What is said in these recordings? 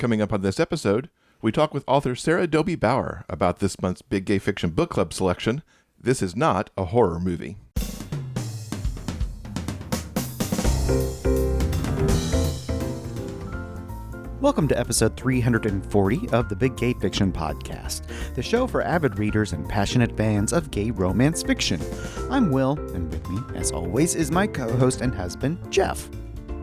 Coming up on this episode, we talk with author Sara Dobie Bauer about this month's Big Gay Fiction Book Club selection, This Is Not a Horror Movie. Welcome to episode 340 of the Big Gay Fiction Podcast, the show for avid readers and passionate fans of gay romance fiction. I'm Will, and with me, as always, is my co-host and husband, Jeff.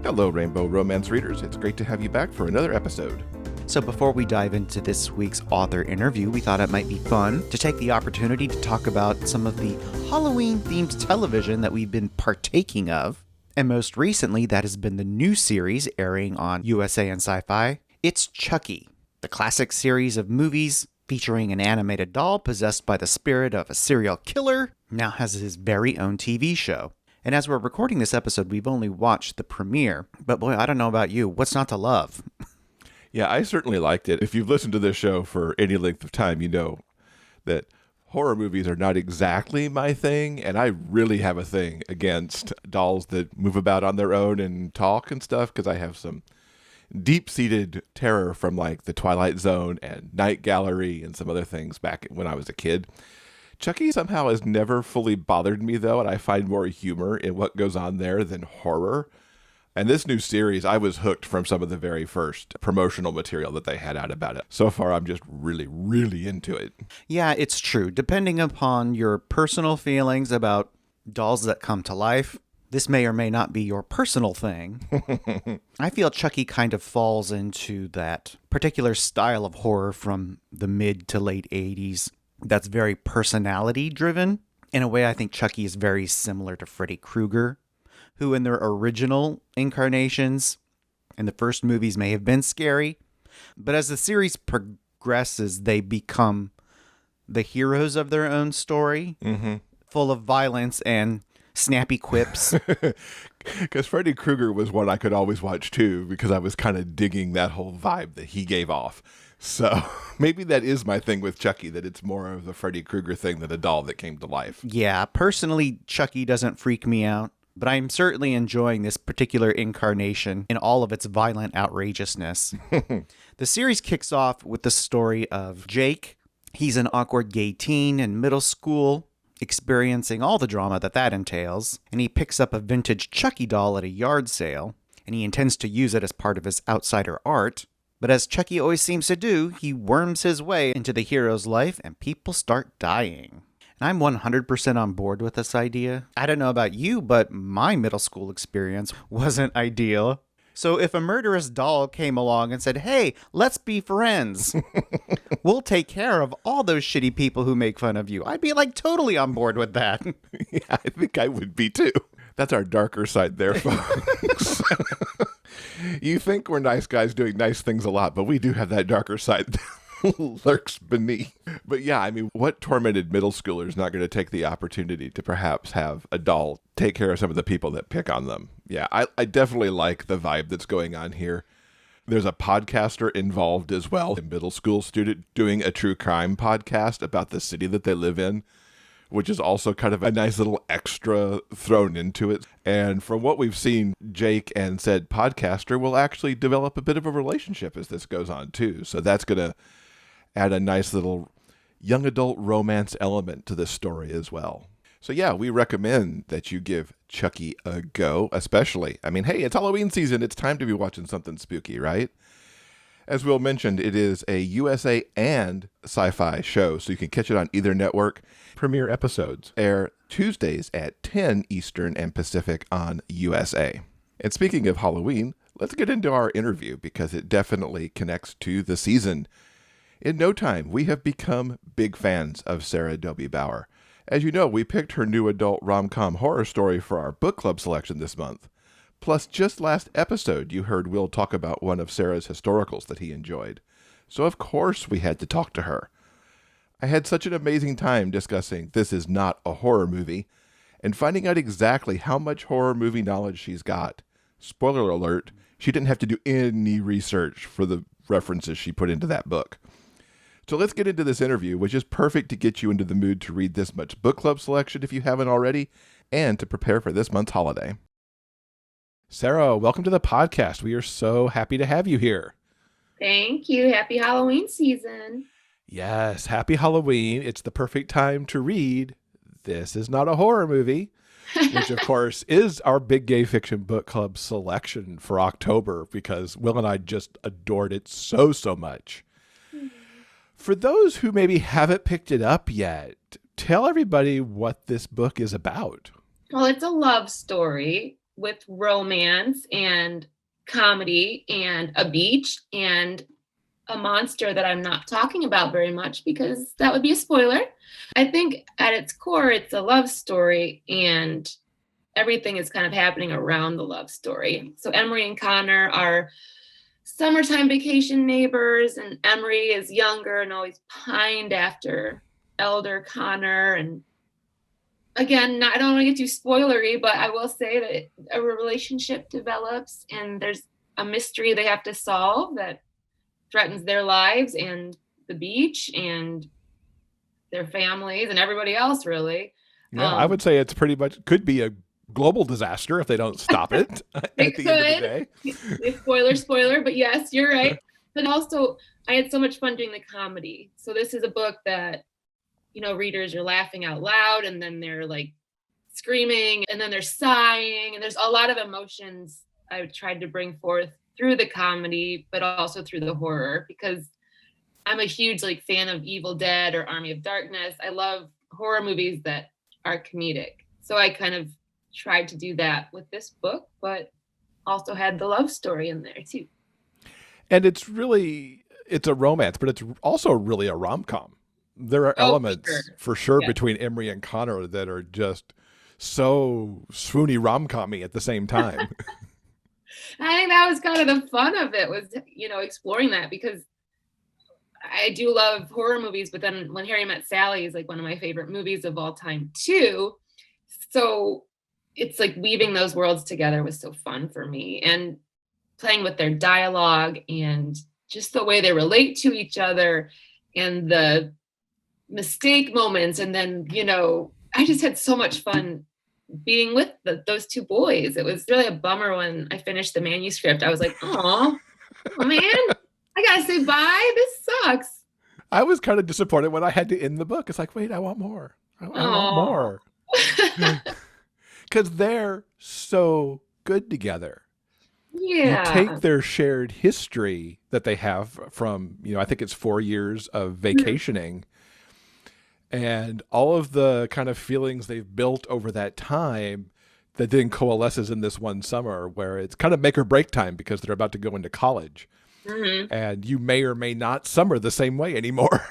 Hello, Rainbow Romance readers. It's great to have you back for another episode. So before we dive into this week's author interview, we thought it might be fun to take the opportunity to talk about some of the Halloween-themed television that we've been partaking of. And most recently, that has been the new series airing on USA and Sci-Fi. It's Chucky, the classic series of movies featuring an animated doll possessed by the spirit of a serial killer, now has his very own TV show. And as we're recording this episode, we've only watched the premiere. But boy, I don't know about you. What's not to love? Yeah, I certainly liked it. If you've listened to this show for any length of time, you know that horror movies are not exactly my thing, and I really have a thing against dolls that move about on their own and talk and stuff, because I have some deep-seated terror from like The Twilight Zone and Night Gallery and some other things back when I was a kid. Chucky somehow has never fully bothered me, though, and I find more humor in what goes on there than horror. And this new series, I was hooked from some of the very first promotional material that they had out about it. So far, I'm just really, really into it. Yeah, it's true. Depending upon your personal feelings about dolls that come to life, this may or may not be your personal thing. I feel Chucky kind of falls into that particular style of horror from the mid to late 80s that's very personality-driven. In a way, I think Chucky is very similar to Freddy Krueger, who in their original incarnations in the first movies may have been scary, but as the series progresses, they become the heroes of their own story, full of violence and snappy quips. Because Freddy Krueger was one I could always watch too, because I was kind of digging that whole vibe that he gave off. So maybe that is my thing with Chucky, that it's more of the Freddy Krueger thing than a doll that came to life. Yeah, personally, Chucky doesn't freak me out. But I'm certainly enjoying this particular incarnation in all of its violent outrageousness. The series kicks off with the story of Jake. He's an awkward gay teen in middle school, experiencing all the drama that entails, and he picks up a vintage Chucky doll at a yard sale, and he intends to use it as part of his outsider art. But as Chucky always seems to do, he worms his way into the hero's life, and people start dying. I'm 100% on board with this idea. I don't know about you, but my middle school experience wasn't ideal. So if a murderous doll came along and said, hey, let's be friends, we'll take care of all those shitty people who make fun of you, I'd be like totally on board with that. Yeah, I think I would be too. That's our darker side there, folks. You think we're nice guys doing nice things a lot, but we do have that darker side lurks beneath. But yeah, I mean, what tormented middle schooler is not going to take the opportunity to perhaps have a doll take care of some of the people that pick on them? Yeah, I definitely like the vibe that's going on here. There's a podcaster involved as well, a middle school student doing a true crime podcast about the city that they live in, which is also kind of a nice little extra thrown into it. And from what we've seen, Jake and said podcaster will actually develop a bit of a relationship as this goes on too. So that's going to add a nice little young adult romance element to this story as well. So yeah, we recommend that you give Chucky a go, especially, I mean, hey, it's Halloween season. It's time to be watching something spooky, right? As Will mentioned, it is a USA and Sci-Fi show, so you can catch it on either network. Premiere episodes air Tuesdays at 10 Eastern and Pacific on USA. And speaking of Halloween, let's get into our interview because it definitely connects to the season. In no time, we have become big fans of Sara Dobie Bauer. As you know, we picked her new adult rom-com horror story for our book club selection this month. Plus, just last episode, you heard Will talk about one of Sarah's historicals that he enjoyed. So of course we had to talk to her. I had such an amazing time discussing This Is Not a Horror Movie and finding out exactly how much horror movie knowledge she's got. Spoiler alert, she didn't have to do any research for the references she put into that book. So let's get into this interview, which is perfect to get you into the mood to read this much book club selection if you haven't already, and to prepare for this month's holiday. Sara, welcome to the podcast. We are so happy to have you here. Thank you. Happy Halloween season. Yes, happy Halloween. It's the perfect time to read This Is Not a Horror Movie, which, of course, is our Big Gay Fiction Book Club selection for October because Will and I just adored it so, so much. For those who maybe haven't picked it up yet, tell everybody what this book is about. Well, it's a love story with romance and comedy and a beach and a monster that I'm not talking about very much because that would be a spoiler. I think at its core, it's a love story and everything is kind of happening around the love story. So Emory and Connor are summertime vacation neighbors, and Emory is younger and always pined after elder Connor. And again, I don't want to get too spoilery, but I will say that a relationship develops and there's a mystery they have to solve that threatens their lives and the beach and their families and everybody else, really. Yeah, I would say it's pretty much could be a global disaster if they don't stop it at the end of the day. Spoiler, but yes, you're right. But also, I had so much fun doing the comedy. So this is a book that, you know, readers are laughing out loud and then they're like screaming and then they're sighing and there's a lot of emotions I tried to bring forth through the comedy, but also through the horror because I'm a huge like fan of Evil Dead or Army of Darkness. I love horror movies that are comedic. So I kind of tried to do that with this book, but also had the love story in there too. And it's a romance, but it's also really a rom-com. There are elements for sure between Emory and Connor that are just so swoony rom-com-y at the same time. I think that was kind of the fun of it was, you know, exploring that because I do love horror movies, but then When Harry Met Sally is like one of my favorite movies of all time too. So it's like weaving those worlds together was so fun for me and playing with their dialogue and just the way they relate to each other and the mistake moments. And then, you know, I just had so much fun being with those two boys. It was really a bummer when I finished the manuscript. I was like, oh man, I gotta say bye. This sucks. I was kind of disappointed when I had to end the book. It's like, wait, I want more. I want more. Because they're so good together. Yeah. You take their shared history that they have from, you know, I think it's 4 years of vacationing and all of the kind of feelings they've built over that time that then coalesces in this one summer where it's kind of make or break time because they're about to go into college. Mm-hmm. And you may or may not summer the same way anymore.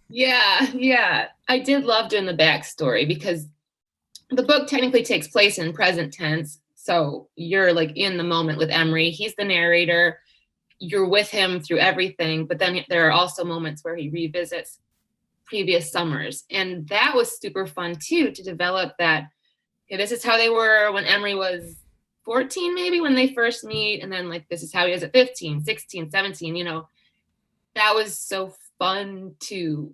Yeah. I did love doing the backstory because the book technically takes place in present tense. So you're like in the moment with Emory. He's the narrator. You're with him through everything. But then there are also moments where he revisits previous summers. And that was super fun too, to develop that. Okay, this is how they were when Emory was 14, maybe when they first meet. And then like, this is how he is at 15, 16, 17, you know, that was so fun to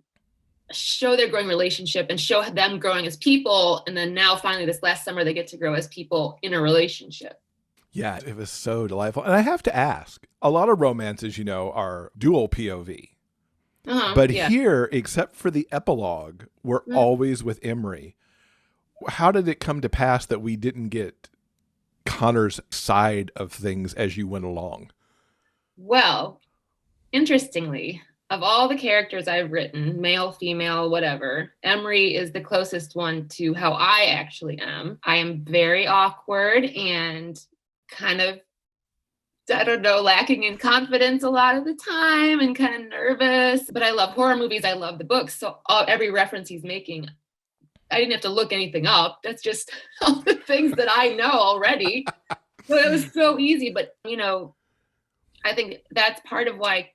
show their growing relationship and show them growing as people. And then now finally this last summer, they get to grow as people in a relationship. Yeah, it was so delightful. And I have to ask, a lot of romances, you know, are dual POV. But here, except for the epilogue, we're always with Emory. How did it come to pass that we didn't get Connor's side of things as you went along? Well, interestingly, of all the characters I've written, male, female, whatever, Emory is the closest one to how I actually am. I am very awkward and kind of, I don't know, lacking in confidence a lot of the time and kind of nervous. But I love horror movies. I love the books. So every reference he's making, I didn't have to look anything up. That's just all the things that I know already. So it was so easy. But, you know, I think that's part of why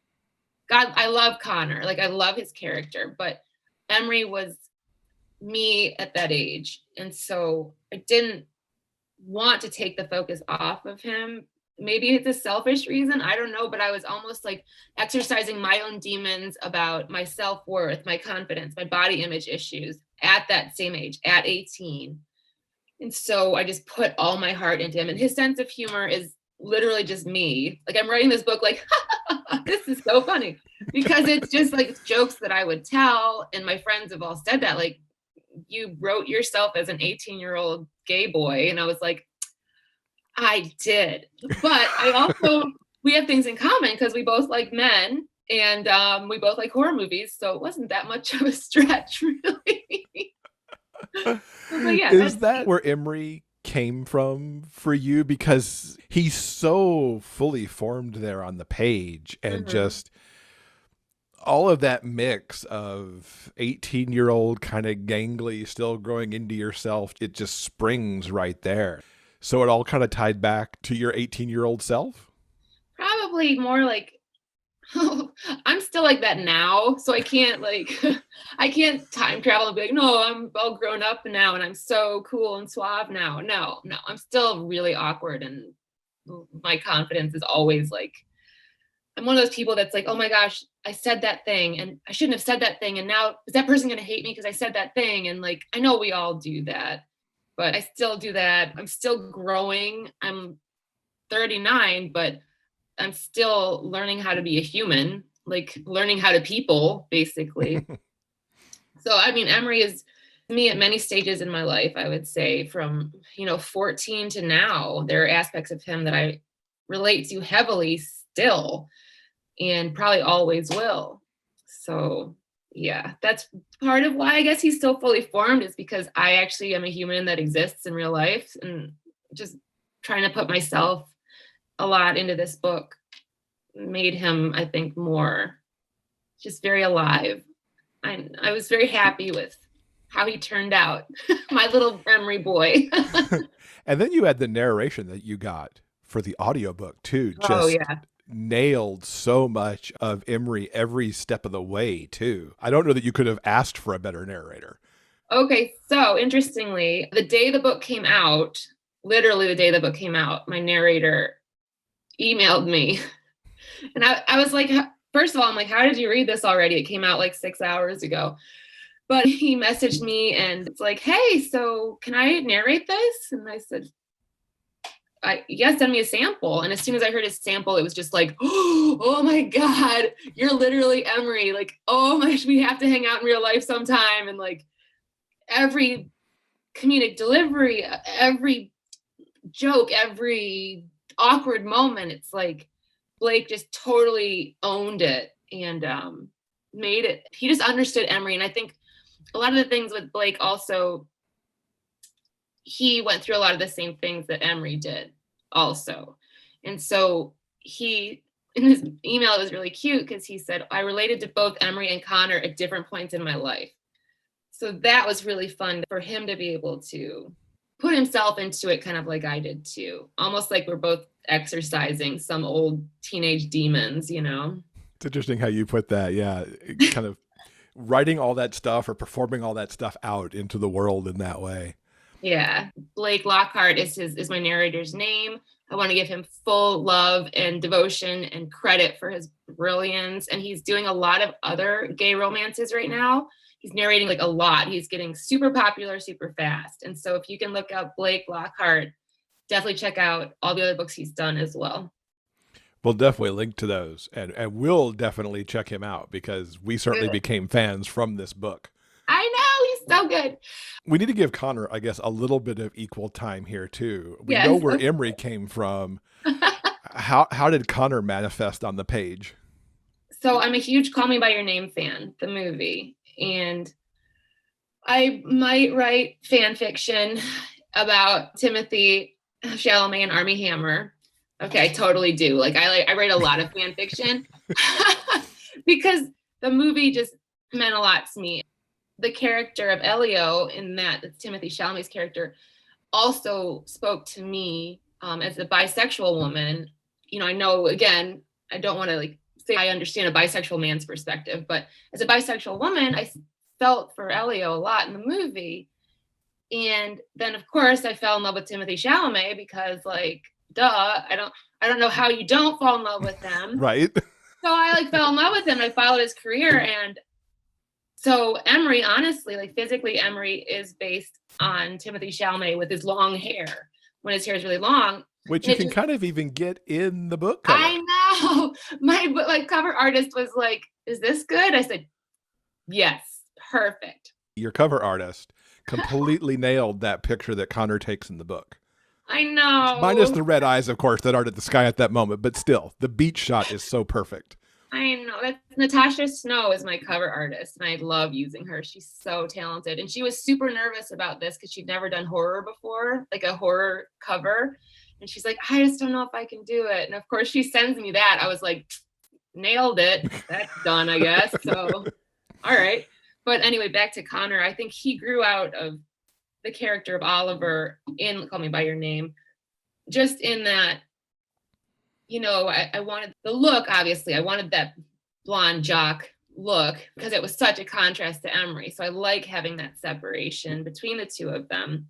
God, I love Connor. Like, I love his character, but Emory was me at that age. And so I didn't want to take the focus off of him. Maybe it's a selfish reason. I don't know, but I was almost like exercising my own demons about my self-worth, my confidence, my body image issues at that same age, at 18. And so I just put all my heart into him. And his sense of humor is literally just me. Like, I'm writing this book like, this this is so funny because it's just like jokes that I would tell. And my friends have all said that, like, you wrote yourself as an 18-year-old gay boy. And I was like, I did. But I also, we have things in common because we both like men and we both like horror movies. So it wasn't that much of a stretch, really. But yeah, is that where Emory came from for you? Because he's so fully formed there on the page, and just all of that mix of 18-year-old kind of gangly, still growing into yourself, it just springs right there. So it all kind of tied back to your 18-year-old self? Probably more like, I'm still like that now. So I can't I can't time travel and be like, no, I'm all grown up now and I'm so cool and suave now. No, I'm still really awkward. And my confidence is always like, I'm one of those people that's like, oh my gosh, I said that thing and I shouldn't have said that thing. And now is that person going to hate me because I said that thing? And like, I know we all do that. But I still do that. I'm still growing. I'm 39, but I'm still learning how to be a human, like learning how to people, basically. So, I mean, Emory is me at many stages in my life, I would say, from, 14 to now. There are aspects of him that I relate to heavily still and probably always will. So, yeah, that's part of why I guess he's so fully formed, is because I actually am a human that exists in real life, and just trying to put myself a lot into this book made him, I think, more just very alive. I was very happy with how he turned out, my little Emory boy. And then you had the narration that you got for the audiobook too. Oh, yeah. Nailed so much of Emory every step of the way too. I don't know that you could have asked for a better narrator. Okay, so interestingly, the day the book came out, literally the day the book came out, my narrator emailed me. And I was like, first of all, I'm like, how did you read this already? It came out like 6 hours ago. But he messaged me and it's like, hey, so can I narrate this? And I said, yeah, send me a sample. And as soon as I heard his sample, it was just like, oh my God, you're literally Emory. Like, oh my, we have to hang out in real life sometime. And like every comedic delivery, every joke, every awkward moment, it's like Blake just totally owned it and made it. He just understood Emory. And I think a lot of the things with Blake also, he went through a lot of the same things that Emory did also. And so he, in his email, it was really cute because he said, I related to both Emory and Connor at different points in my life. So that was really fun for him to be able to put himself into it, kind of like I did too. Almost like we're both exercising some old teenage demons, It's interesting how you put that. Yeah. Kind of writing all that stuff or performing all that stuff out into the world in that way. Yeah. Blake Lockhart is my narrator's name. I want to give him full love and devotion and credit for his brilliance. And he's doing a lot of other gay romances right now. He's narrating like a lot. He's getting super popular, super fast. And so if you can look up Blake Lockhart, definitely check out all the other books he's done as well. We'll definitely link to those, and we'll definitely check him out because we certainly became fans from this book. I know, he's so good. We need to give Connor, I guess, a little bit of equal time here too. We know where Emory came from. How did Connor manifest on the page? So I'm a huge Call Me by Your Name fan, the movie, and I might write fan fiction about Timothy Chalamet and Armie Hammer. Okay, I totally do. I write a lot of fan fiction because the movie just meant a lot to me. The character of Elio in that, Timothy Chalamet's character, also spoke to me as a bisexual woman. I know, again, I don't want to say I understand a bisexual man's perspective, but as a bisexual woman, I felt for Elio a lot in the movie. And then, of course, I fell in love with Timothy Chalamet because, duh, I don't know how you don't fall in love with them. Right. So I fell in love with him. I followed his career. And so Emory, honestly, physically, Emory is based on Timothy Chalamet with his long hair when his hair is really long. Which you can kind of even get in the book cover. I no, my cover artist was like, is this good? I said, yes, perfect. Your cover artist completely nailed that picture that Connor takes in the book. I know. Minus the red eyes, of course, that aren't at the sky at that moment, but still, the beach shot is so perfect. I know. That's Natasha Snow is my cover artist, and I love using her. She's so talented. And she was super nervous about this because she'd never done horror before, like a horror cover. And she's like, I just don't know if I can do it. And of course, she sends me that. I was like, nailed it. That's done, I guess. So, all right. But anyway, back to Connor. I think he grew out of the character of Oliver in Call Me By Your Name, just in that, you know, I wanted the look, obviously. I wanted that blonde jock look because it was such a contrast to Emory. So I like having that separation between the two of them.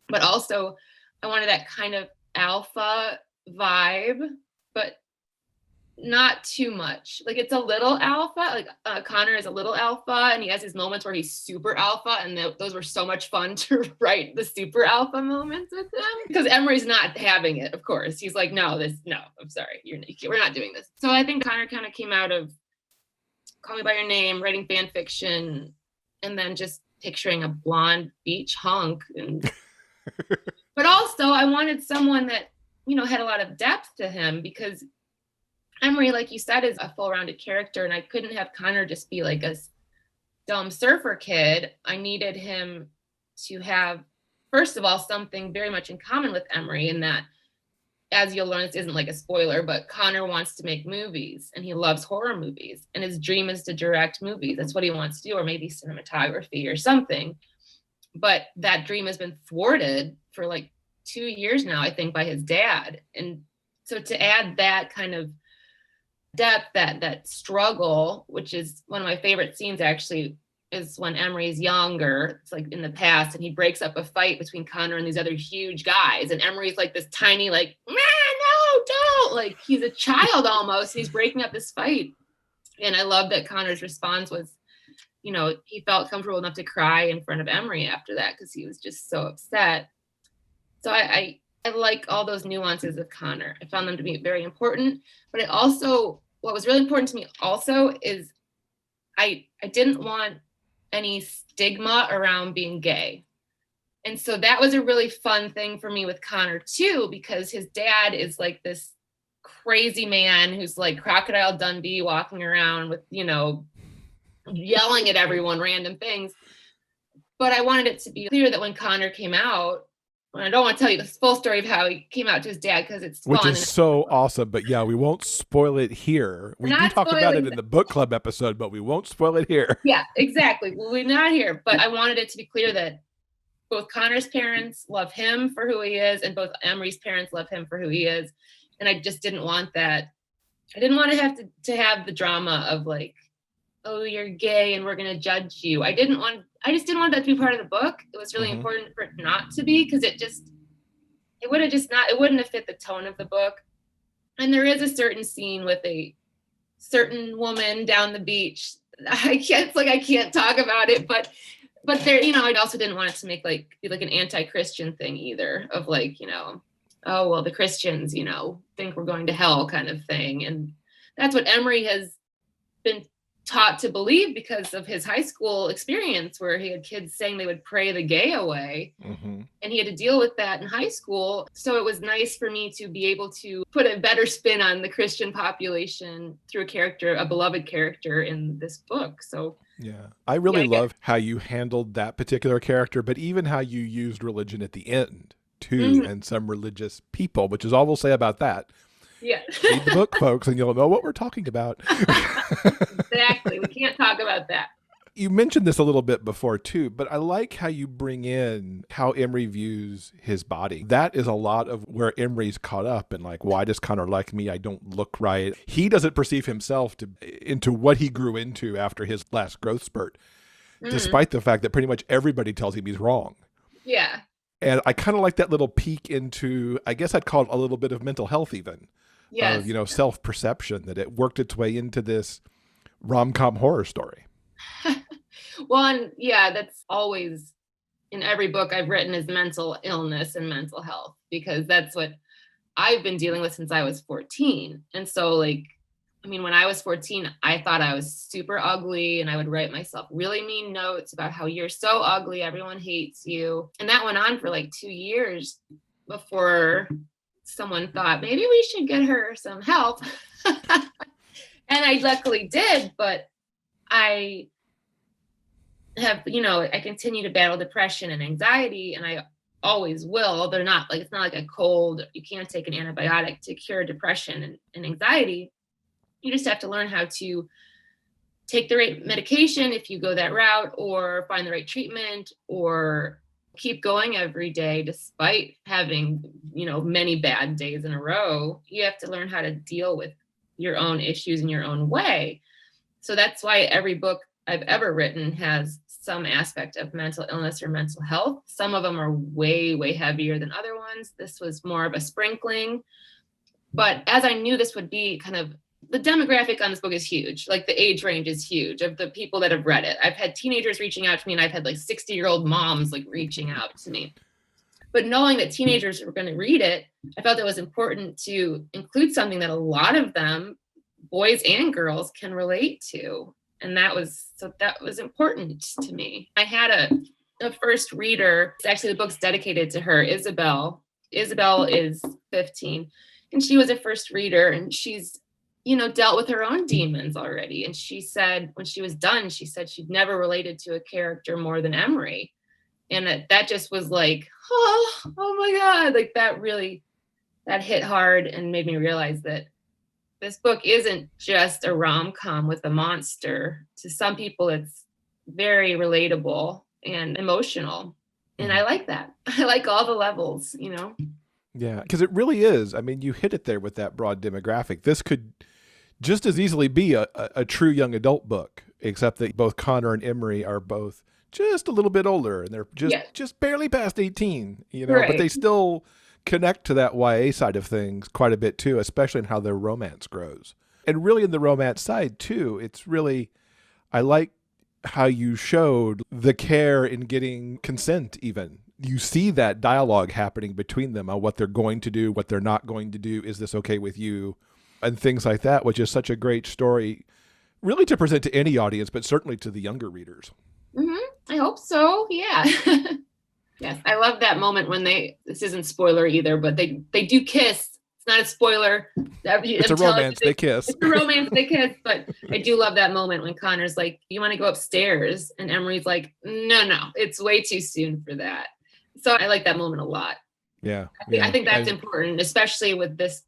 But also, I wanted that kind of alpha vibe, but not too much. Like it's a little alpha, like Connor is a little alpha, and he has his moments where he's super alpha, and those were so much fun to write the super alpha moments with him because Emery's not having it. Of course, he's like, no, I'm sorry, we're not doing this. So I think Connor kind of came out of Call Me By Your Name, writing fan fiction, and then just picturing a blonde beach hunk. And but also I wanted someone that, you know, had a lot of depth to him because Emory, like you said, is a full-rounded character, and I couldn't have Connor just be like a dumb surfer kid. I needed him to have, first of all, something very much in common with Emory in that, as you'll learn, this isn't like a spoiler, but Connor wants to make movies, and he loves horror movies, and his dream is to direct movies. That's what he wants to do, or maybe cinematography or something. But that dream has been thwarted for like 2 years now, I think, by his dad. And so to add that kind of depth, that struggle, which is one of my favorite scenes actually, is when Emery's younger. It's like in the past, and he breaks up a fight between Connor and these other huge guys, and Emery's like this tiny, like, no, don't, like he's a child almost. He's breaking up this fight, and I love that Connor's response was, you know, he felt comfortable enough to cry in front of Emory after that because he was just so upset. So I like all those nuances of Connor. I found them to be very important, but I also, what was really important to me also is I didn't want any stigma around being gay. And so that was a really fun thing for me with Connor too, because his dad is like this crazy man who's like Crocodile Dundee walking around with, you know, yelling at everyone, random things. But I wanted it to be clear that when Connor came out, and I don't want to tell you the full story of how he came out to his dad because it's Which fun. is so awesome, but yeah, we won't spoil it here. We do talk about it in the book club episode, but we won't spoil it here. Yeah, exactly. Well, we're not here, but I wanted it to be clear that both Connor's parents love him for who he is, and both Emery's parents love him for who he is. And I just didn't want that. I didn't want to have to have the drama of like, oh, you're gay and we're going to judge you. I just didn't want that to be part of the book. It was really important for it not to be, because it wouldn't have fit the tone of the book. And there is a certain scene with a certain woman down the beach. I can't talk about it, but there, you know, I also didn't want it to be like an anti-Christian thing either, of like, you know, oh, well, the Christians, you know, think we're going to hell kind of thing. And that's what Emory has been taught to believe because of his high school experience, where he had kids saying they would pray the gay away. And he had to deal with that in high school. So it was nice for me to be able to put a better spin on the Christian population through a beloved character in this book. So yeah, I really love how you handled that particular character, but even how you used religion at the end too, and some religious people, which is all we'll say about that. Yeah. Read the book, folks, and you'll know what we're talking about. Exactly. We can't talk about that. You mentioned this a little bit before too, but I like how you bring in how Emory views his body. That is a lot of where Emory's caught up, and like, why does Connor like me? I don't look right. He doesn't perceive himself into what he grew into after his last growth spurt, despite the fact that pretty much everybody tells him he's wrong. Yeah. And I kind of like that little peek into, I guess I'd call it a little bit of mental health even. Yes. You know, self-perception, that it worked its way into this rom-com horror story. Well, and yeah, that's always in every book I've written, is mental illness and mental health, because that's what I've been dealing with since I was 14. And so like I mean, when I was 14, I thought I was super ugly, and I would write myself really mean notes about how you're so ugly, everyone hates you. And that went on for like 2 years before someone thought maybe we should get her some help. And I luckily did, but I have, I continue to battle depression and anxiety, and I always will. They're not like, it's not like a cold. You can't take an antibiotic to cure depression and anxiety. You just have to learn how to take the right medication if you go that route, or find the right treatment, or keep going every day despite having, many bad days in a row. You have to learn how to deal with your own issues in your own way. So that's why every book I've ever written has some aspect of mental illness or mental health. Some of them are way, way heavier than other ones. This was more of a sprinkling. But as I knew this would be kind of, the demographic on this book is huge. Like the age range is huge of the people that have read it. I've had teenagers reaching out to me, and I've had like 60-year-old moms like reaching out to me. But knowing that teenagers were going to read it, I felt it was important to include something that a lot of them, boys and girls, can relate to. And that was important to me. I had a first reader. Actually, the book's dedicated to her, Isabel. Isabel is 15, and she was a first reader, and she's dealt with her own demons already. And she said, when she was done, she said she'd never related to a character more than Emory. And that just was like, oh my God, like that hit hard and made me realize that this book isn't just a rom-com with a monster. To some people, it's very relatable and emotional. And I like that. I like all the levels, Yeah, because it really is. I mean, you hit it there with that broad demographic. This could just as easily be a true young adult book, except that both Connor and Emory are both just a little bit older, and they're just barely past 18, right. But they still connect to that YA side of things quite a bit too, especially in how their romance grows. And really in the romance side too, it's really, I like how you showed the care in getting consent even. You see that dialogue happening between them on what they're going to do, what they're not going to do. Is this okay with you? And things like that, which is such a great story, really to present to any audience, but certainly to the younger readers. Mm-hmm. I hope so. Yeah. Yes. I love that moment when this isn't spoiler either, but they do kiss. It's not a spoiler. It's a romance. They kiss. It's a romance. They kiss. But I do love that moment when Connor's like, you want to go upstairs? And Emery's like, no, it's way too soon for that. So I like that moment a lot. Yeah. I think that's important, especially with this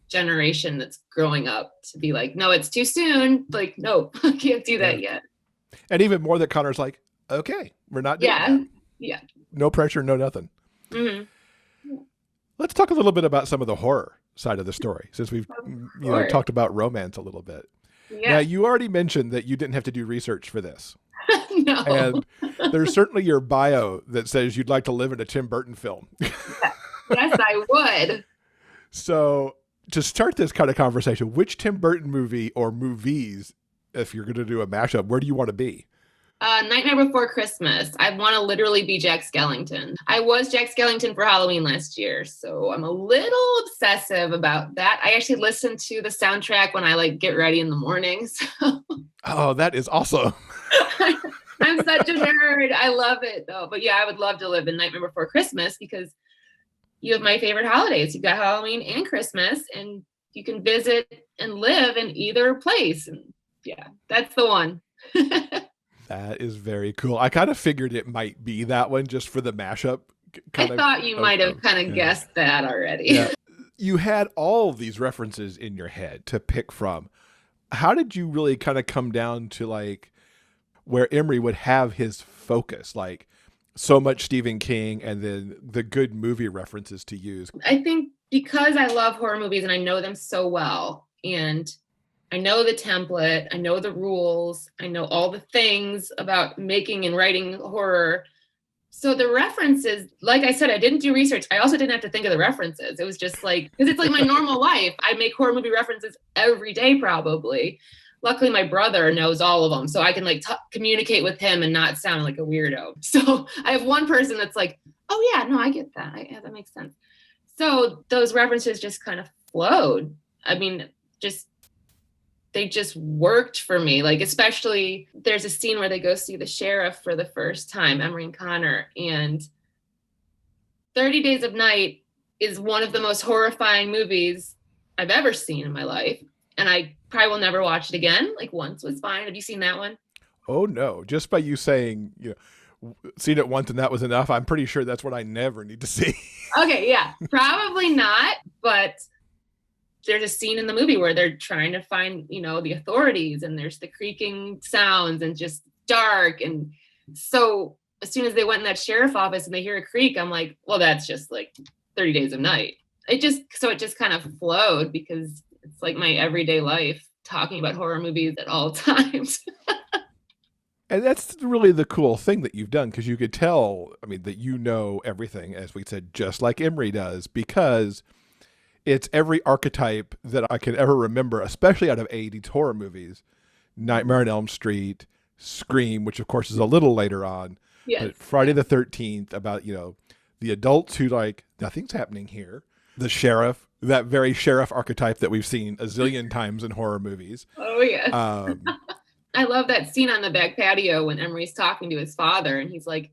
generation that's growing up, to be like, no, it's too soon. Like, no, I can't do that yet. And even more that Connor's like, okay, we're not doing that. Yeah. No pressure, no nothing. Mm-hmm. Let's talk a little bit about some of the horror side of the story, since we've talked about romance a little bit. Yeah. Now, you already mentioned that you didn't have to do research for this. No. And there's certainly your bio that says you'd like to live in a Tim Burton film. Yes, I would. So to start this kind of conversation, which Tim Burton movie or movies, if you're going to do a mashup, where do you want to be? Nightmare Before Christmas. I want to literally be Jack Skellington. I was Jack Skellington for Halloween last year, so I'm a little obsessive about that. I actually listen to the soundtrack when I get ready in the morning. So. Oh, that is awesome. I'm such a nerd. I love it though. But yeah, I would love to live in Nightmare Before Christmas because you have my favorite holidays. You've got Halloween and Christmas, and you can visit and live in either place. And yeah, that's the one. That is very cool. I kind of figured it might be that one just for the mashup. I thought you might have kind of guessed that already. Yeah. You had all these references in your head to pick from. How did you really kind of come down to where Emory would have his focus, so much Stephen King and then the good movie references to use? I think because I love horror movies and I know them so well, and I know the template, I know the rules, I know all the things about making and writing horror. So the references, like I said, I didn't do research. I also didn't have to think of the references. It was just because it's my normal life. I make horror movie references every day, probably. Luckily, my brother knows all of them, so I can communicate with him and not sound like a weirdo. So I have one person that's like, oh yeah, no, I get that. Yeah, that makes sense. So those references just kind of flowed. I mean, just they just worked for me. Like, especially there's a scene where they go see the sheriff for the first time, Emory and Connor, and 30 Days of Night is one of the most horrifying movies I've ever seen in my life. And I probably will never watch it again. Like, once was fine. Have you seen that one? Oh no, just by you saying, seen it once and that was enough, I'm pretty sure that's what I never need to see. Okay, yeah, probably not. But there's a scene in the movie where they're trying to find, the authorities, and there's the creaking sounds and just dark. And so as soon as they went in that sheriff office and they hear a creak, I'm like, well, that's just like 30 Days of Night. It just kind of flowed because it's like my everyday life talking about horror movies at all times. And that's really the cool thing that you've done, because you could tell, that you know everything, as we said, just like Emory does, because it's every archetype that I can ever remember, especially out of 80s horror movies. Nightmare on Elm Street, Scream, which of course is a little later on, Yes. but Friday the 13th, about, the adults who nothing's happening here. The sheriff, that very sheriff archetype that we've seen a zillion times in horror movies. Oh, yes. I love that scene on the back patio when Emery's talking to his father and he's like,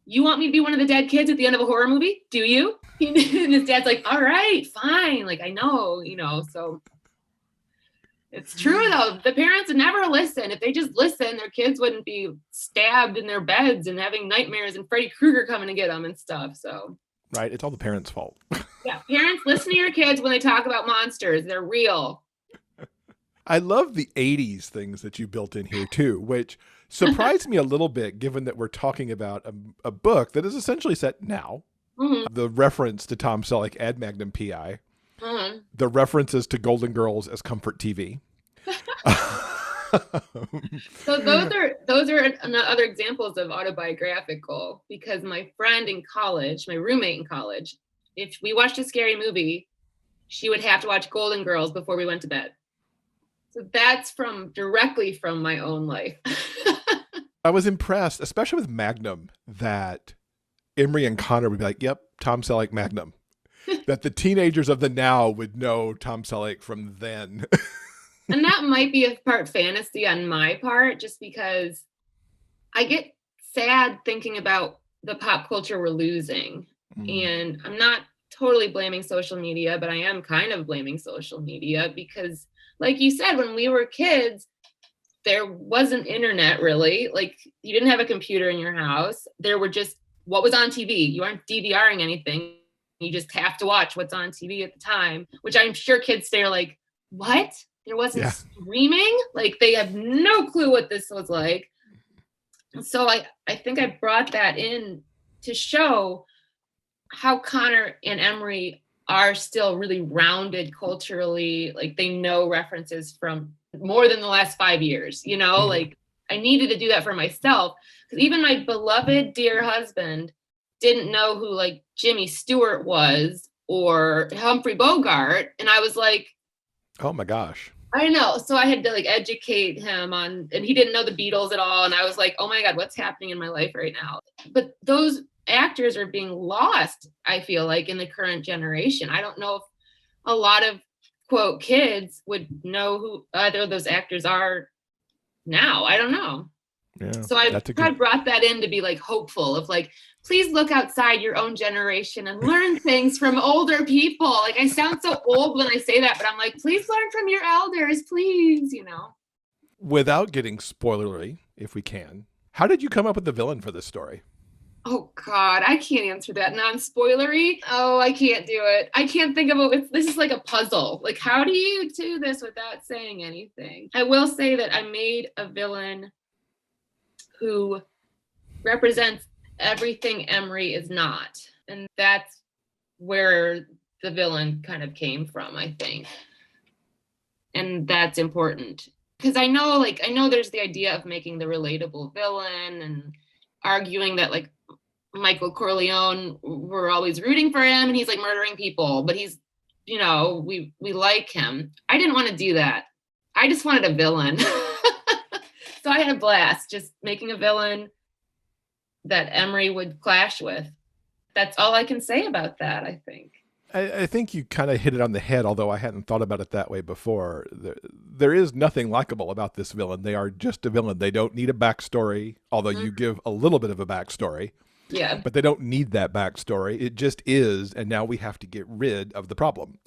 you want me to be one of the dead kids at the end of a horror movie? Do you? And his dad's like, all right, fine. Like, I know, so it's true though. The parents never listen. If they just listen, their kids wouldn't be stabbed in their beds and having nightmares and Freddy Krueger coming to get them and stuff. So. Right. It's all the parents' fault. Yeah. Parents, listen to your kids when they talk about monsters. They're real. I love the 80s things that you built in here too, which surprised me a little bit, given that we're talking about a book that is essentially set now. Mm-hmm. The reference to Tom Selleck ad Magnum PI, Mm-hmm. the references to Golden Girls as Comfort TV. So those are other examples of autobiographical, because my friend in college, my roommate in college, if we watched a scary movie, she would have to watch Golden Girls before we went to bed. So that's directly from my own life. I was impressed, especially with Magnum, that Emory and Connor would be like, yep, Tom Selleck Magnum. That the teenagers of the now would know Tom Selleck from then. And that might be a part fantasy on my part, just because I get sad thinking about the pop culture we're losing. And I'm not totally blaming social media, but I am kind of blaming social media because, like you said, when we were kids, there wasn't internet really. Like, you didn't have a computer in your house. There were just what was on TV. You aren't DVRing anything. You just have to watch what's on TV at the time, which I'm sure kids today are like, what? There wasn't streaming? Like, they have no clue what this was like. So I think I brought that in to show how Connor and Emory are still really rounded culturally. Like, they know references from more than the last 5 years, Mm-hmm. Like, I needed to do that for myself, because even my beloved dear husband didn't know who like Jimmy Stewart was or Humphrey Bogart. And I was like, Oh my gosh. I know. So I had to like educate him on, and he didn't know the Beatles at all. And I was like, oh my God, what's happening in my life right now? But those actors are being lost, I feel like, in the current generation. I don't know if a lot of quote kids would know who either of those actors are now. I don't know. Yeah, so I brought that in to be like hopeful of like, please look outside your own generation and learn things from older people. Like, I sound so old when I say that, but I'm like, please learn from your elders, please, Without getting spoilery, if we can, how did you come up with the villain for this story? Oh God, I can't answer that non-spoilery. Oh, I can't do it. I can't think of it. This is like a puzzle. Like, how do you do this without saying anything? I will say that I made a villain who represents everything Emory is not. And that's where the villain kind of came from, I think. And that's important. Because I know there's the idea of making the relatable villain and arguing that like Michael Corleone, we're always rooting for him and he's like murdering people, but he's, we like him. I didn't want to do that. I just wanted a villain. So I had a blast just making a villain that Emory would clash with. That's all I can say about that, I think. I think you kind of hit it on the head, although I hadn't thought about it that way before. There is nothing likable about this villain. They are just a villain. They don't need a backstory, although you give a little bit of a backstory. Yeah. But they don't need that backstory. It just is, and now we have to get rid of the problem.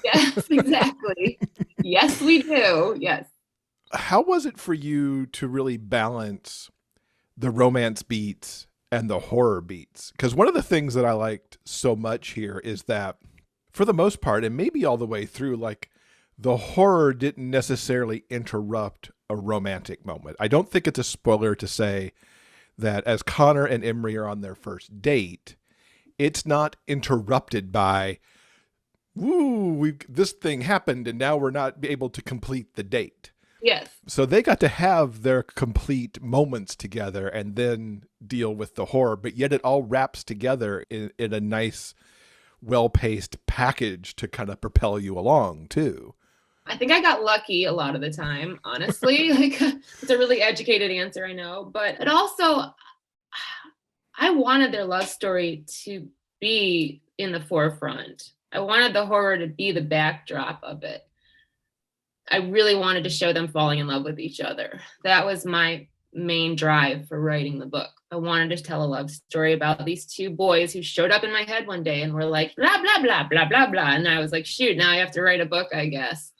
Yes, exactly. Yes, we do. Yes. How was it for you to really balance the romance beats and the horror beats? Because one of the things that I liked so much here is that, for the most part, and maybe all the way through, like, the horror didn't necessarily interrupt a romantic moment. I don't think it's a spoiler to say that as Connor and Emory are on their first date, it's not interrupted by, woo, this thing happened and now we're not able to complete the date. Yes. So they got to have their complete moments together and then deal with the horror, but yet it all wraps together in a nice, well-paced package to kind of propel you along too. I think I got lucky a lot of the time, honestly. Like, it's a really educated answer, I know. But it also, I wanted their love story to be in the forefront. I wanted the horror to be the backdrop of it. I really wanted to show them falling in love with each other. That was my main drive for writing the book. I wanted to tell a love story about these two boys who showed up in my head one day and were like, blah, blah, blah, blah, blah, blah. And I was like, shoot, now I have to write a book, I guess.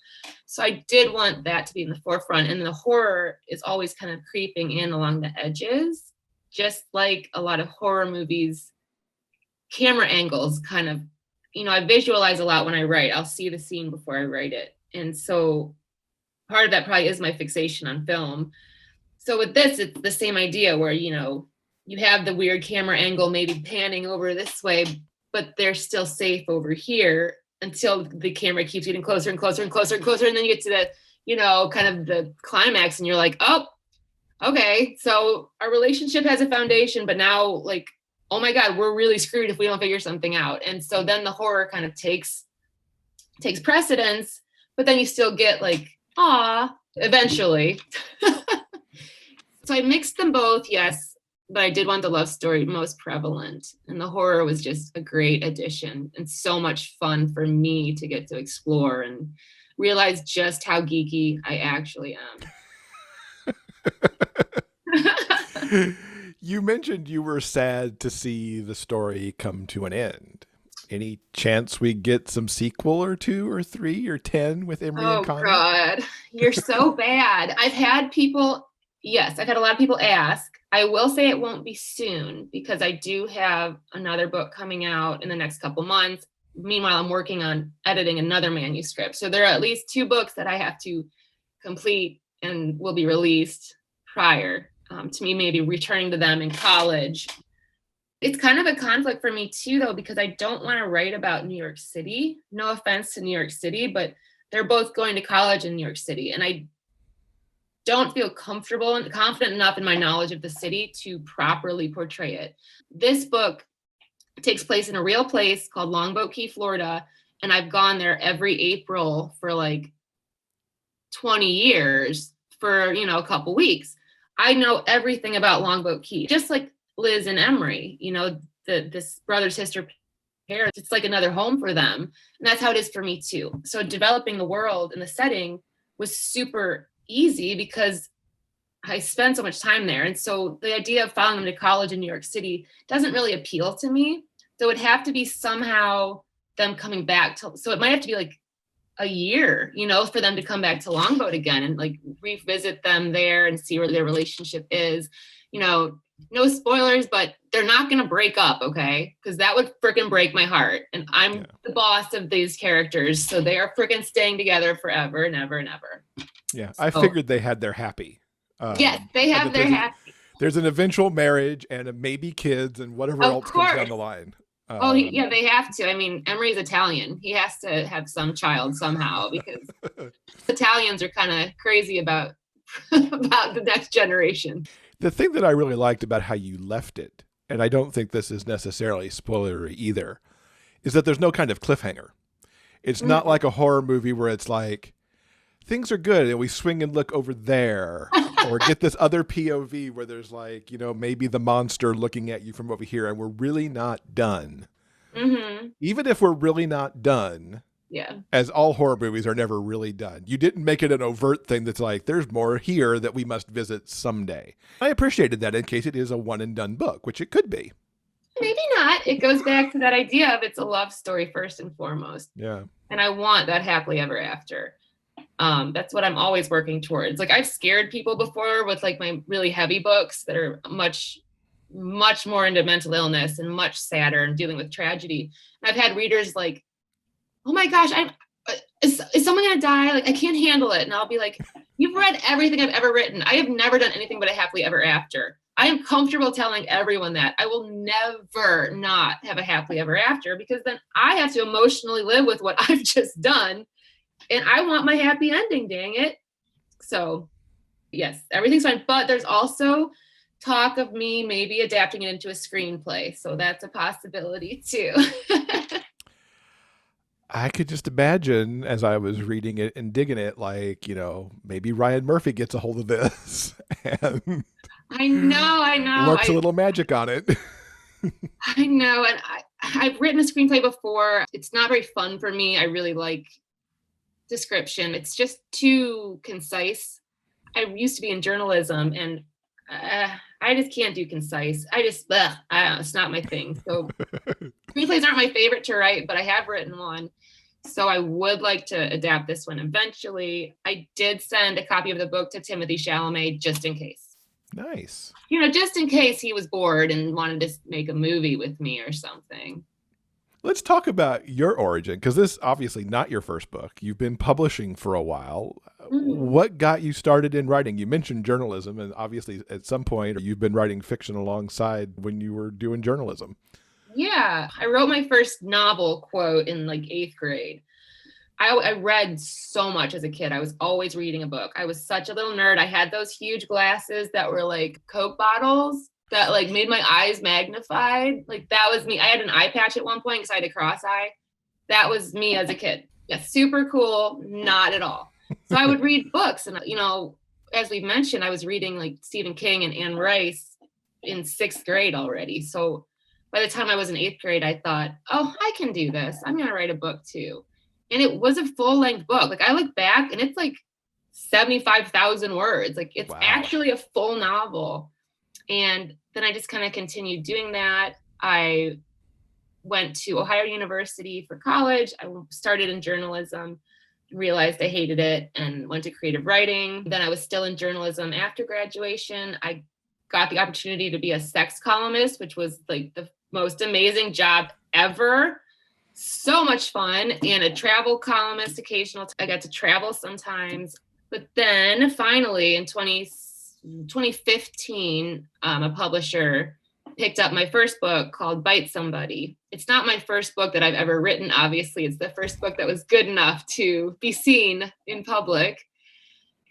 So I did want that to be in the forefront. And the horror is always kind of creeping in along the edges, just like a lot of horror movies, camera angles kind of, I visualize a lot when I write. I'll see the scene before I write it. And so part of that probably is my fixation on film. So with this, it's the same idea where, you have the weird camera angle maybe panning over this way, but they're still safe over here until the camera keeps getting closer and closer and closer and closer. And then you get to the, kind of the climax and you're like, oh, okay. So our relationship has a foundation, but now, like, oh my God, we're really screwed if we don't figure something out. And so then the horror kind of takes precedence, but then you still get like, eventually. So I mixed them both, yes, but I did want the love story most prevalent. And the horror was just a great addition and so much fun for me to get to explore and realize just how geeky I actually am. You mentioned you were sad to see the story come to an end. Any chance we get some sequel or 2 or 3 or 10 with Emory and Connor? Oh God, you're so bad. I've had a lot of people ask. I will say it won't be soon because I do have another book coming out in the next couple months. Meanwhile, I'm working on editing another manuscript. So there are at least 2 books that I have to complete and will be released prior to me maybe returning to them in college. It's kind of a conflict for me too, though, because I don't want to write about New York City. No offense to New York City, but they're both going to college in New York City. And I don't feel comfortable and confident enough in my knowledge of the city to properly portray it. This book takes place in a real place called Longboat Key, Florida. And I've gone there every April for like 20 years for, a couple weeks. I know everything about Longboat Key, just like Liz and Emory, this brother sister pair. It's like another home for them. And that's how it is for me too. So developing the world and the setting was super easy because I spent so much time there. And so the idea of following them to college in New York City doesn't really appeal to me. So it would have to be somehow them coming back so it might have to be like a year, for them to come back to Longboat again and like revisit them there and see where their relationship is. No spoilers, but they're not going to break up, okay? Because that would freaking break my heart. And I'm the boss of these characters, so they are freaking staying together forever and ever and ever. Yeah, I figured they had their happy. Yes, they have their happy. There's an eventual marriage and maybe kids and whatever else comes down the line. They have to. I mean, Emery's Italian. He has to have some child somehow because Italians are kind of crazy about the next generation. The thing that I really liked about how you left it, and I don't think this is necessarily spoilery either, is that there's no kind of cliffhanger. It's not like a horror movie where it's like, things are good and we swing and look over there or get this other POV where there's like, maybe the monster looking at you from over here and we're really not done. Mm-hmm. Even if we're really not done, Yeah. as all horror movies are never really done. You didn't make it an overt thing that's like, there's more here that we must visit someday. I appreciated that in case it is a one and done book, which it could be. Maybe not. It goes back to that idea of it's a love story first and foremost. Yeah. And I want that happily ever after. That's what I'm always working towards. Like I've scared people before with like my really heavy books that are much more into mental illness and much sadder and dealing with tragedy. And I've had readers like, oh my gosh, is someone gonna die? Like I can't handle it. And I'll be like, you've read everything I've ever written. I have never done anything but a happily ever after. I am comfortable telling everyone that. I will never not have a happily ever after, because then I have to emotionally live with what I've just done. And I want my happy ending, dang it. So yes, everything's fine. But there's also talk of me maybe adapting it into a screenplay. So that's a possibility too. I could just imagine as I was reading it and digging it, like, maybe Ryan Murphy gets a hold of this and I know. works a little magic on it. I know. And I've written a screenplay before. It's not very fun for me. I really like description. It's just too concise. I used to be in journalism and I just can't do concise. It's not my thing. So screenplays aren't my favorite to write, but I have written one. So I would like to adapt this one eventually. I did send a copy of the book to Timothée Chalamet just in case. Nice. Just in case he was bored and wanted to make a movie with me or something. Let's talk about your origin, because this is obviously not your first book. You've been publishing for a while. Mm-hmm. What got you started in writing? You mentioned journalism, and obviously at some point you've been writing fiction alongside when you were doing journalism. Yeah, I wrote my first novel, quote, in like 8th grade. I read so much as a kid. I was always reading a book. I was such a little nerd. I had those huge glasses that were like Coke bottles that like made my eyes magnified. Like that was me. I had an eye patch at one point because I had a cross eye. That was me as a kid. Yeah, super cool. Not at all. So I would read books. And, as we've mentioned, I was reading like Stephen King and Anne Rice in 6th grade already. So by the time I was in 8th grade, I thought, oh, I can do this. I'm going to write a book too. And it was a full-length book. Like I look back and it's like 75,000 words. Like it's actually a full novel. And then I just kind of continued doing that. I went to Ohio University for college. I started in journalism, realized I hated it, and went to creative writing. Then I was still in journalism after graduation. I got the opportunity to be a sex columnist, which was like the most amazing job ever. So much fun. And a travel columnist occasional. I got to travel sometimes. But then finally in 2015, a publisher picked up my first book called Bite Somebody. It's not my first book that I've ever written, obviously. It's the first book that was good enough to be seen in public.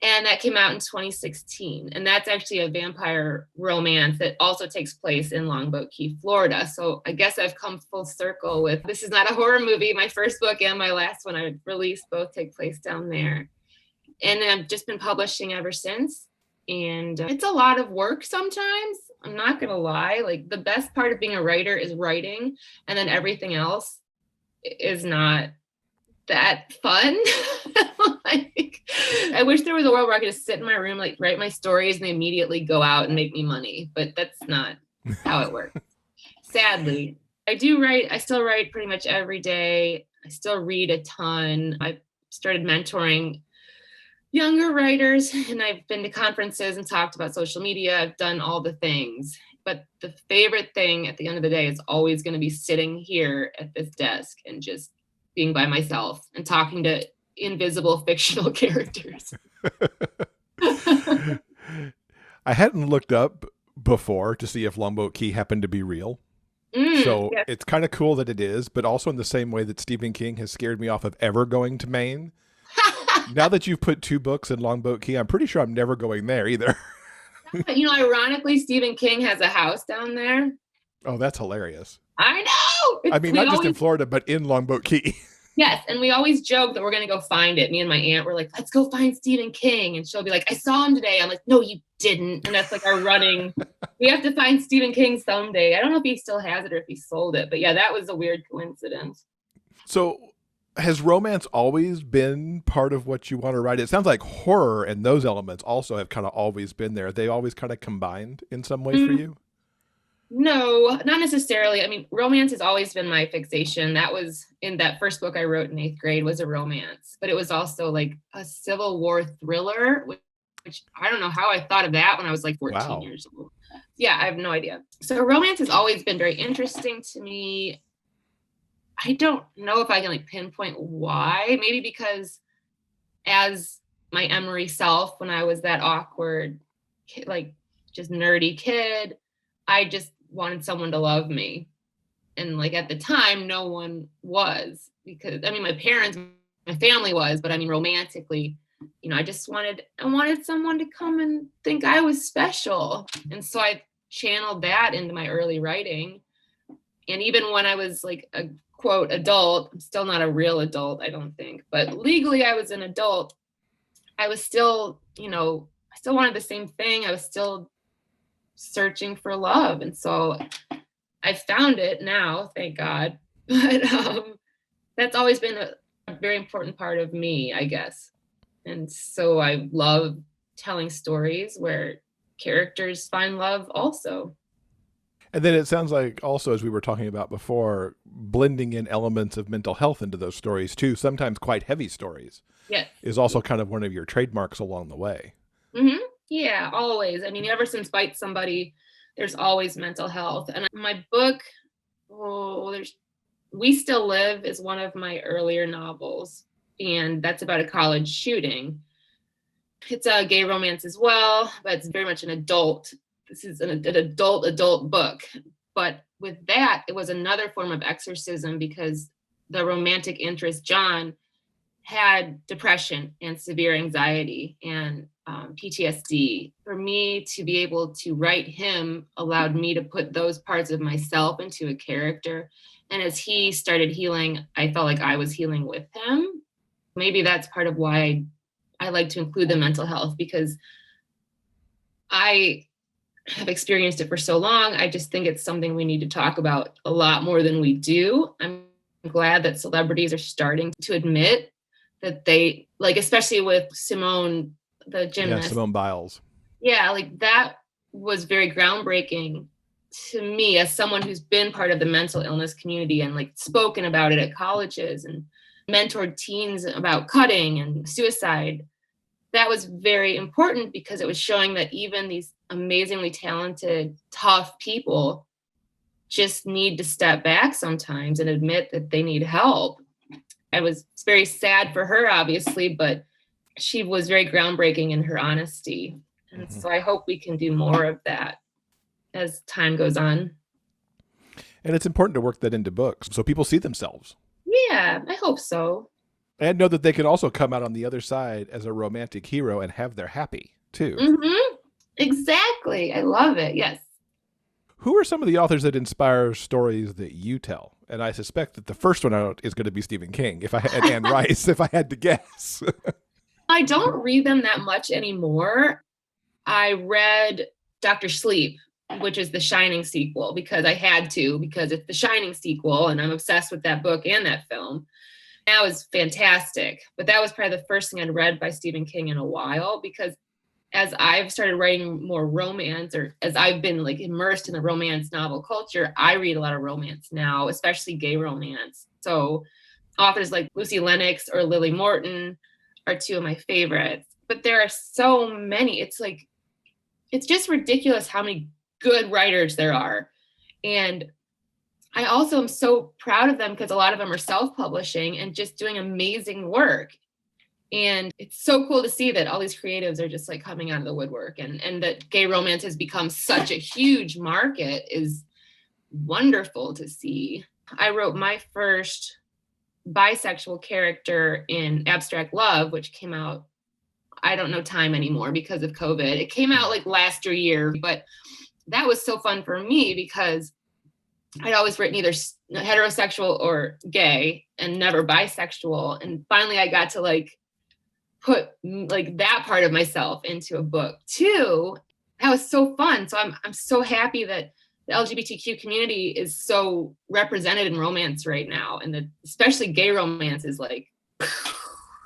And that came out in 2016. And that's actually a vampire romance that also takes place in Longboat Key, Florida. So I guess I've come full circle with, this is not a horror movie. My first book and my last one I released both take place down there. And I've just been publishing ever since. And it's a lot of work sometimes. I'm not going to lie. Like the best part of being a writer is writing. And then everything else is not that fun. Like, I wish there was a world where I could just sit in my room, like write my stories and they immediately go out and make me money. But that's not how it works. Sadly, I still write pretty much every day. I still read a ton. I've started mentoring younger writers and I've been to conferences and talked about social media. I've done all the things. But the favorite thing at the end of the day is always going to be sitting here at this desk and just being by myself and talking to invisible fictional characters. I hadn't looked up before to see if Longboat Key happened to be real. So yes. It's kind of cool that it is, but also in the same way that Stephen King has scared me off of ever going to Maine. Now that you've put 2 books in Longboat Key, I'm pretty sure I'm never going there either. Ironically, Stephen King has a house down there. Oh, that's hilarious. I know. I mean, not just in Florida, but in Longboat Key. Yes, and we always joke that we're going to go find it. Me and my aunt were like, let's go find Stephen King. And she'll be like, I saw him today. I'm like, no, you didn't. And that's like our running, we have to find Stephen King someday. I don't know if he still has it or if he sold it. But yeah, that was a weird coincidence. So has romance always been part of what you want to write? It sounds like horror and those elements also have kind of always been there. They always kind of combined in some ways for you? No, not necessarily. I mean, romance has always been my fixation. That was in that first book I wrote in 8th grade was a romance, but it was also like a Civil War thriller, which I don't know how I thought of that when I was like 14 years old. Yeah, I have no idea. So romance has always been very interesting to me. I don't know if I can like pinpoint why. Maybe because as my Emory self, when I was that awkward, like just nerdy kid, I just wanted someone to love me. And like at the time, no one was, because I mean, my parents, my family was, but I mean, romantically, you know, I wanted someone to come and think I was special. And so I channeled that into my early writing. And even when I was like a quote adult, I'm still not a real adult, I don't think, but legally I was an adult. I was still, you know, I still wanted the same thing. I was still searching for love. And so I found it now, thank God. But that's always been a very important part of me, I guess. And so I love telling stories where characters find love also. And then it sounds like also, as we were talking about before, blending in elements of mental health into those stories too, sometimes quite heavy stories, yes, is also kind of one of your trademarks along the way. Mm-hmm. Yeah, always. I mean, ever since Bite Somebody, there's always mental health. And my book, We Still Live is one of my earlier novels. And that's about a college shooting. It's a gay romance as well, but it's very much an adult. This is an adult book. But with that, it was another form of exorcism because the romantic interest, John, had depression and severe anxiety and PTSD. For me to be able to write him allowed me to put those parts of myself into a character. And as he started healing, I felt like I was healing with him. Maybe that's part of why I like to include the mental health, because I have experienced it for so long. I just think it's something we need to talk about a lot more than we do. I'm glad that celebrities are starting to admit that they, like, especially with Simone, the gymnast. Yeah, Simone Biles. Yeah, like that was very groundbreaking to me as someone who's been part of the mental illness community and like spoken about it at colleges and mentored teens about cutting and suicide. That was very important because it was showing that even these amazingly talented, tough people just need to step back sometimes and admit that they need help. I was very sad for her, obviously, but she was very groundbreaking in her honesty. And so I hope we can do more of that as time goes on. And it's important to work that into books so people see themselves. Yeah, I hope so. And know that they can also come out on the other side as a romantic hero and have their happy, too. Mm-hmm. Exactly. I love it. Yes. Who are some of the authors that inspire stories that you tell? And I suspect that the first one out is going to be Stephen King, and Anne Rice, if I had to guess. I don't read them that much anymore. I read Dr. Sleep, which is the Shining sequel, because I had to, because it's the Shining sequel, and I'm obsessed with that book and that film. That was fantastic. But that was probably the first thing I'd read by Stephen King in a while, because as I've started writing more romance, or as I've been like immersed in the romance novel culture, I read a lot of romance now, especially gay romance. So authors like Lucy Lennox or Lily Morton are two of my favorites. But there are so many. It's like, it's just ridiculous how many good writers there are. And I also am so proud of them because a lot of them are self-publishing and just doing amazing work. And it's so cool to see that all these creatives are just like coming out of the woodwork, and that gay romance has become such a huge market is wonderful to see. I wrote my first bisexual character in Abstract Love, which came out, I don't know time anymore because of COVID. It came out like last year, but that was so fun for me because I'd always written either heterosexual or gay and never bisexual. And finally I got to like put like that part of myself into a book too. That was so fun. So I'm so happy that the LGBTQ community is so represented in romance right now. And that especially gay romance is like,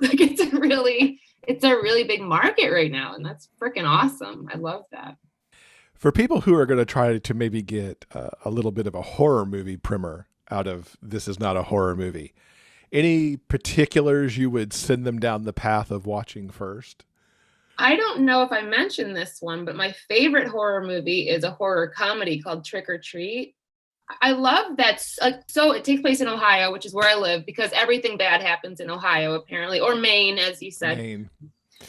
like it's a really big market right now. And that's freaking awesome. I love that. For people who are going to try to maybe get a little bit of a horror movie primer out of This Is Not a Horror Movie, any particulars you would send them down the path of watching first? I don't know if I mentioned this one, but my favorite horror movie is a horror comedy called Trick or Treat. I love that. So it takes place in Ohio, which is where I live, because everything bad happens in Ohio, apparently, or Maine, as you said. Maine.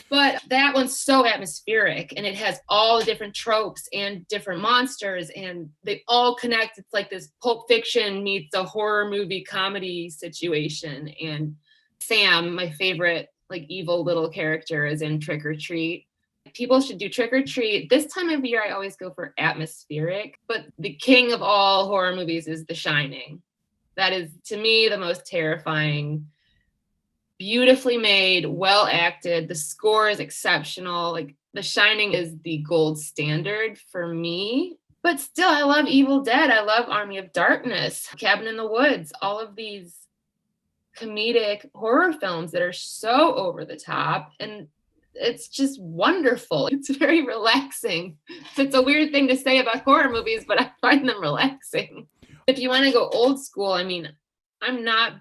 But that one's so atmospheric, and it has all the different tropes and different monsters, and they all connect. It's like this Pulp Fiction meets a horror movie comedy situation. And Sam, my favorite like evil little character, is in Trick or Treat. People should do Trick or Treat. This time of year, I always go for atmospheric, but the king of all horror movies is The Shining. That is, to me, the most terrifying. Beautifully made, well acted. The score is exceptional. Like The Shining is the gold standard for me. But still, I love Evil Dead. I love Army of Darkness, Cabin in the Woods, all of these comedic horror films that are so over the top. And it's just wonderful. It's very relaxing. It's a weird thing to say about horror movies, but I find them relaxing. If you want to go old school, I mean, I'm not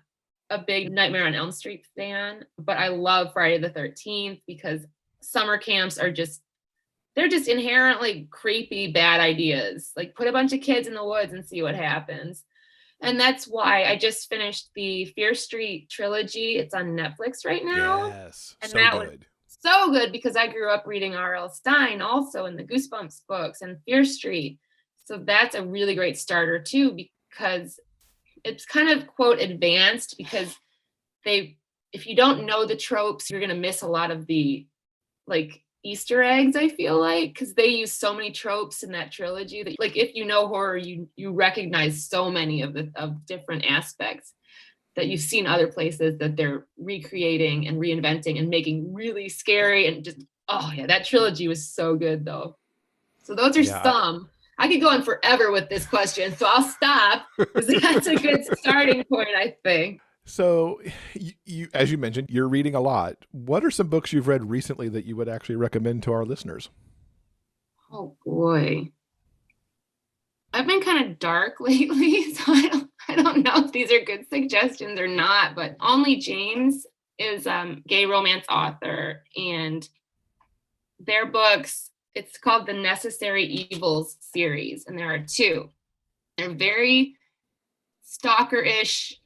a big Nightmare on Elm Street fan, but I love Friday the 13th because summer camps are they're just inherently creepy, bad ideas. Like put a bunch of kids in the woods and see what happens. And that's why I just finished the Fear Street trilogy. It's on Netflix right now. Yes, and so that good. was so good because I grew up reading R.L. Stine also in the Goosebumps books and Fear Street. So that's a really great starter too, because it's kind of quote advanced because if you don't know the tropes, you're going to miss a lot of the like Easter eggs, I feel like, because they use so many tropes in that trilogy that like if you know horror, you recognize so many of different aspects that you've seen other places that they're recreating and reinventing and making really scary. And just, oh yeah, that trilogy was so good though. So those are some. I could go on forever with this question, so I'll stop because that's a good starting point, I think. So you, as you mentioned, you're reading a lot. What are some books you've read recently that you would actually recommend to our listeners? Oh boy. I've been kind of dark lately, so I don't know if these are good suggestions or not, but Only James is a gay romance author, and their books, it's called the Necessary Evils series, and there are two. They're very stalker-ish.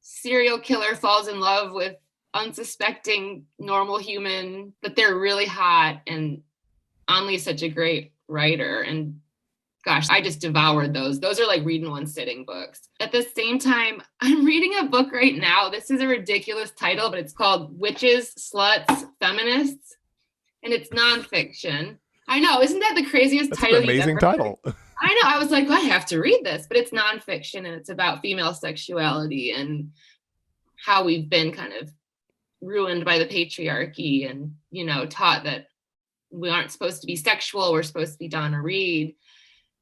Serial killer falls in love with unsuspecting normal human, but they're really hot, and Only is such a great writer, and gosh, I just devoured those. Those are like read in one sitting books. At the same time, I'm reading a book right now. This is a ridiculous title, but it's called Witches, Sluts, Feminists. And it's nonfiction. I know, isn't that the craziest title? That's an amazing title. I know, I was like, I have to read this, but it's nonfiction and it's about female sexuality and how we've been kind of ruined by the patriarchy and, you know, taught that we aren't supposed to be sexual, we're supposed to be Donna Reed.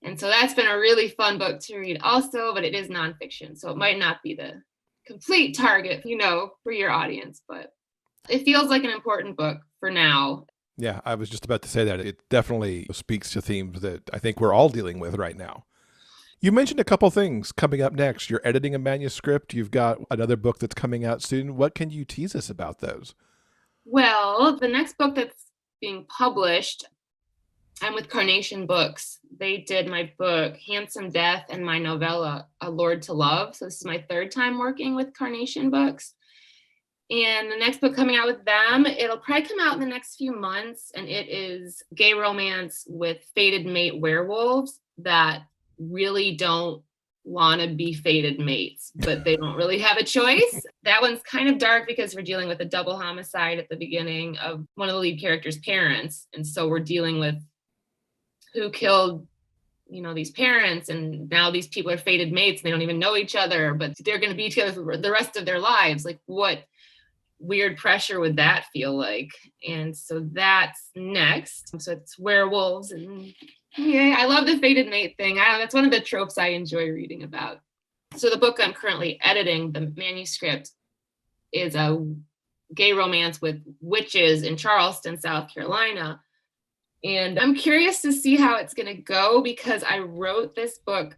And so that's been a really fun book to read also, but it is nonfiction. So it might not be the complete target, you know, for your audience, but it feels like an important book for now. Yeah, I was just about to say that. It definitely speaks to themes that I think we're all dealing with right now. You mentioned a couple things coming up next. You're editing a manuscript. You've got another book that's coming out soon. What can you tease us about those? Well, the next book that's being published, I'm with Carnation Books. They did my book, Handsome Death, and my novella, A Lord to Love. So this is my third time working with Carnation Books. And the next book coming out with them, it'll probably come out in the next few months. And it is gay romance with fated mate werewolves that really don't want to be fated mates, but they don't really have a choice. That one's kind of dark because we're dealing with a double homicide at the beginning of one of the lead character's parents. And so we're dealing with who killed these parents, and now these people are fated mates and they don't even know each other, but they're going to be together for the rest of their lives. Like, what weird pressure would that feel like? And so that's next. So it's werewolves, and yeah, I love the fated mate thing. That's one of the tropes I enjoy reading about. So the book I'm currently editing, the manuscript, is a gay romance with witches in Charleston, South Carolina. And I'm curious to see how it's going to go, because I wrote this book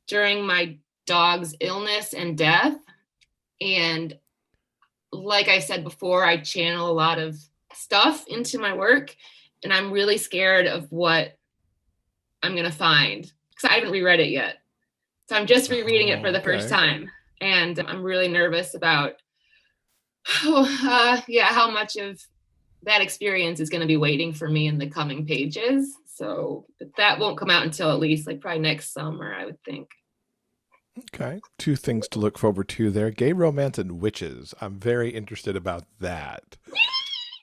during my dog's illness and death. And like I said before, I channel a lot of stuff into my work, and I'm really scared of what I'm going to find, because I haven't reread it yet. So I'm just rereading it for the first time. And I'm really nervous about how much of that experience is going to be waiting for me in the coming pages. So that won't come out until at least probably next summer, I would think. Okay. 2 things to look forward to there. Gay romance and witches. I'm very interested about that.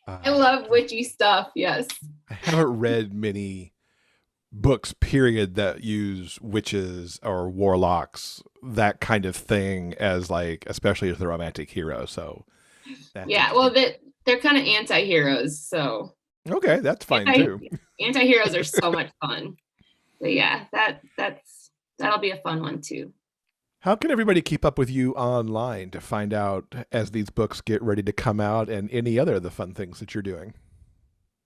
I love witchy stuff. Yes. I haven't read many books, period, that use witches or warlocks, that kind of thing, as especially as the romantic hero. So yeah, well, they're kind of anti-heroes, so okay, that's fine too. Anti-heroes are so much fun. But yeah, that'll be a fun one too. How can everybody keep up with you online to find out as these books get ready to come out, and any other of the fun things that you're doing?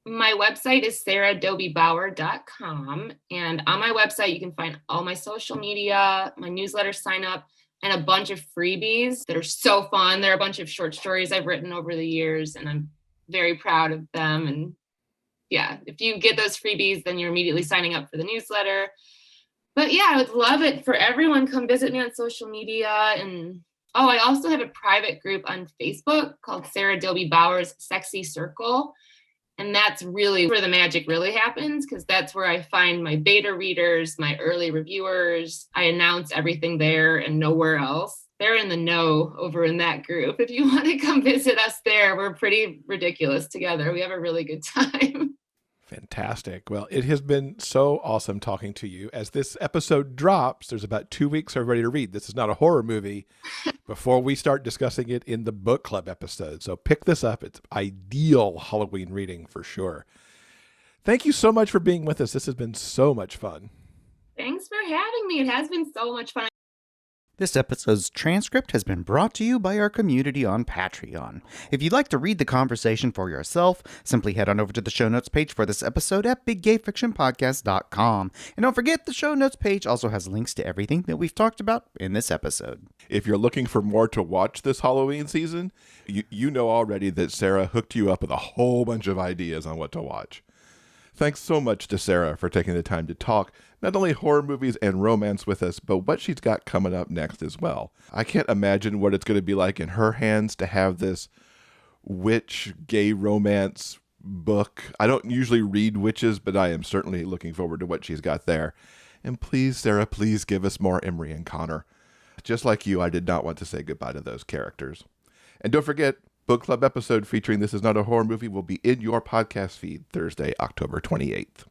My website is saradobiebauer.com, and on my website you can find all my social media, my newsletter sign up, and a bunch of freebies that are so fun. There are a bunch of short stories I've written over the years, and I'm very proud of them. And yeah, if you get those freebies, then you're immediately signing up for the newsletter. But yeah, I would love it for everyone. Come visit me on social media. And I also have a private group on Facebook called Sara Dobie Bauer's Sexy Circle. And that's really where the magic really happens, because that's where I find my beta readers, my early reviewers. I announce everything there and nowhere else. They're in the know over in that group. If you want to come visit us there, we're pretty ridiculous together. We have a really good time. Fantastic. Well, it has been so awesome talking to you. As this episode drops, there's about 2 weeks for everybody to read. This is not a horror movie before we start discussing it in the book club episode. So pick this up. It's ideal Halloween reading for sure. Thank you so much for being with us. This has been so much fun. Thanks for having me. It has been so much fun. This episode's transcript has been brought to you by our community on Patreon. If you'd like to read the conversation for yourself, simply head on over to the show notes page for this episode at biggayfictionpodcast.com. And don't forget, the show notes page also has links to everything that we've talked about in this episode. If you're looking for more to watch this Halloween season, you know already that Sara hooked you up with a whole bunch of ideas on what to watch. Thanks so much to Sara for taking the time to talk not only horror movies and romance with us, but what she's got coming up next as well. I can't imagine what it's going to be like in her hands to have this witch gay romance book. I don't usually read witches, but I am certainly looking forward to what she's got there. And please, Sara, please give us more Emory and Connor. Just like you, I did not want to say goodbye to those characters. And don't forget, book club episode featuring This Is Not a Horror Movie will be in your podcast feed Thursday, October 28th.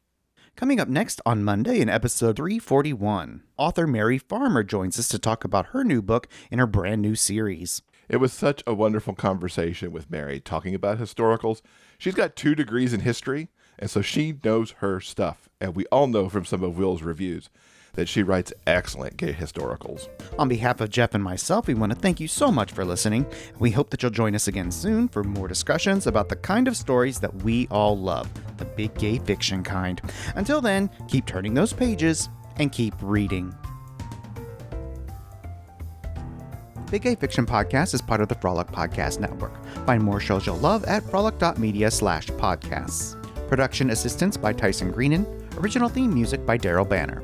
Coming up next on Monday in episode 341, author Mary Farmer joins us to talk about her new book in her brand new series. It was such a wonderful conversation with Mary talking about historicals. She's got 2 degrees in history, and so she knows her stuff. And we all know from some of Will's reviews that she writes excellent gay historicals. On behalf of Jeff and myself, we want to thank you so much for listening. We hope that you'll join us again soon for more discussions about the kind of stories that we all love, the big gay fiction kind. Until then, keep turning those pages and keep reading. Big Gay Fiction Podcast is part of the Frolic Podcast Network. Find more shows you'll love at frolic.media/podcasts. Production assistance by Tyson Greenan. Original theme music by Daryl Banner.